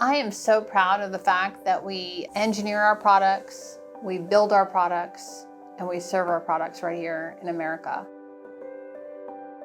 I am so proud of the fact that we engineer our products, we build our products, and we serve our products right here in America.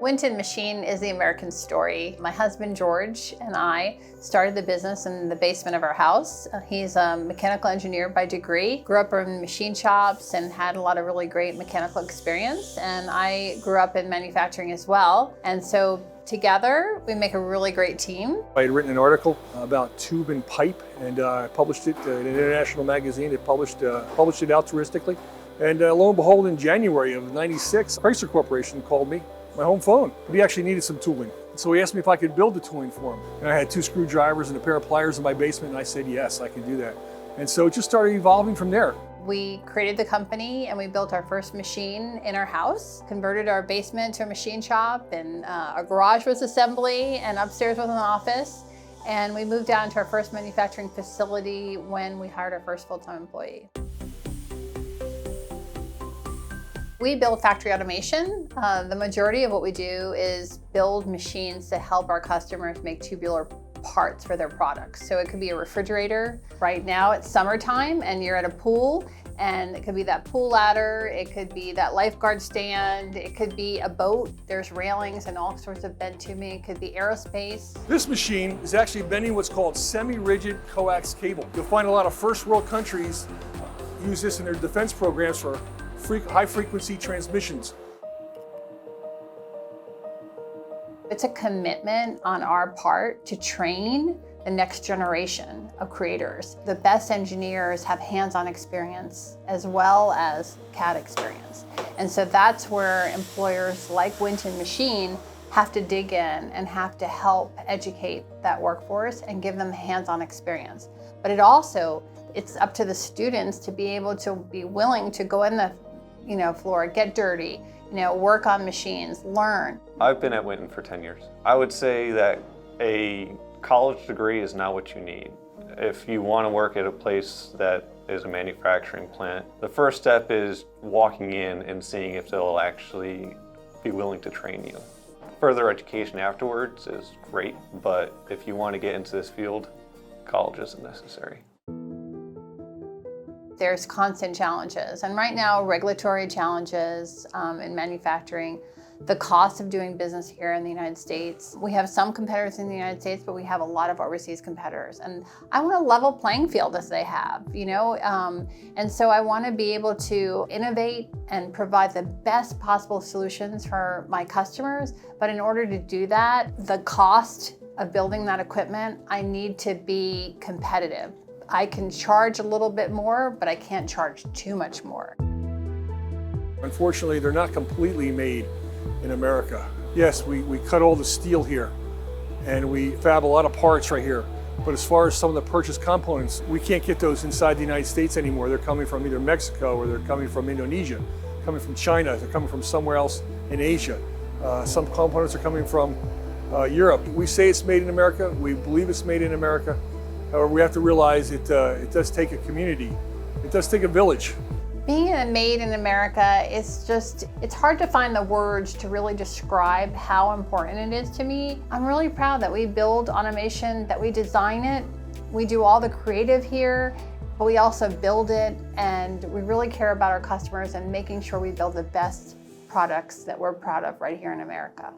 Winton Machine is the American story. My husband George and I started the business in the basement of our house. He's a mechanical engineer by degree, grew up in machine shops and had a lot of really great mechanical experience. And I grew up in manufacturing as well. And so together we make a really great team. I had written an article about tube and pipe, and I published it in an international magazine. It published it altruistically. And lo and behold, in January of '96, Chrysler Corporation called me, my home phone. He actually needed some tooling. So he asked me if I could build the tooling for him. And I had 2 screwdrivers and a pair of pliers in my basement, and I said, yes, I can do that. And so it just started evolving from there. We created the company and we built our first machine in our house, converted our basement to a machine shop, and our garage was assembly, and upstairs was an office. And we moved down to our first manufacturing facility when we hired our first full-time employee. We build factory automation. The majority of what we do is build machines to help our customers make tubular parts for their products. So it could be a refrigerator. Right now it's summertime and you're at a pool, and it could be that pool ladder, it could be that lifeguard stand, it could be a boat. There's railings and all sorts of bent tubing. It could be aerospace. This machine is actually bending what's called semi-rigid coax cable. You'll find a lot of first world countries use this in their defense programs for high-frequency transmissions. It's a commitment on our part to train the next generation of creators. The best engineers have hands-on experience as well as CAD experience. And so that's where employers like Winton Machine have to dig in and have to help educate that workforce and give them hands-on experience. But it's up to the students to be able to be willing to go in the floor, get dirty, work on machines, learn. I've been at Winton for 10 years. I would say that a college degree is not what you need. If you want to work at a place that is a manufacturing plant, the first step is walking in and seeing if they'll actually be willing to train you. Further education afterwards is great, but if you want to get into this field, college isn't necessary. There's constant challenges, and right now regulatory challenges in manufacturing, the cost of doing business here in the United States. We have some competitors in the United States, but we have a lot of overseas competitors, and I want a level playing field as they have, and so I want to be able to innovate and provide the best possible solutions for my customers. But in order to do that, the cost of building that equipment, I need to be competitive. I can charge a little bit more, but I can't charge too much more. Unfortunately, they're not completely made in America. Yes, we cut all the steel here, and we fab a lot of parts right here. But as far as some of the purchased components, we can't get those inside the United States anymore. They're coming from either Mexico, or they're coming from Indonesia, coming from China, they're coming from somewhere else in Asia. Some components are coming from Europe. We say it's made in America, we believe it's made in America. However, we have to realize it does take a community. It does take a village. Being made in America, it's hard to find the words to really describe how important it is to me. I'm really proud that we build automation, that we design it. We do all the creative here, but we also build it, and we really care about our customers and making sure we build the best products that we're proud of right here in America.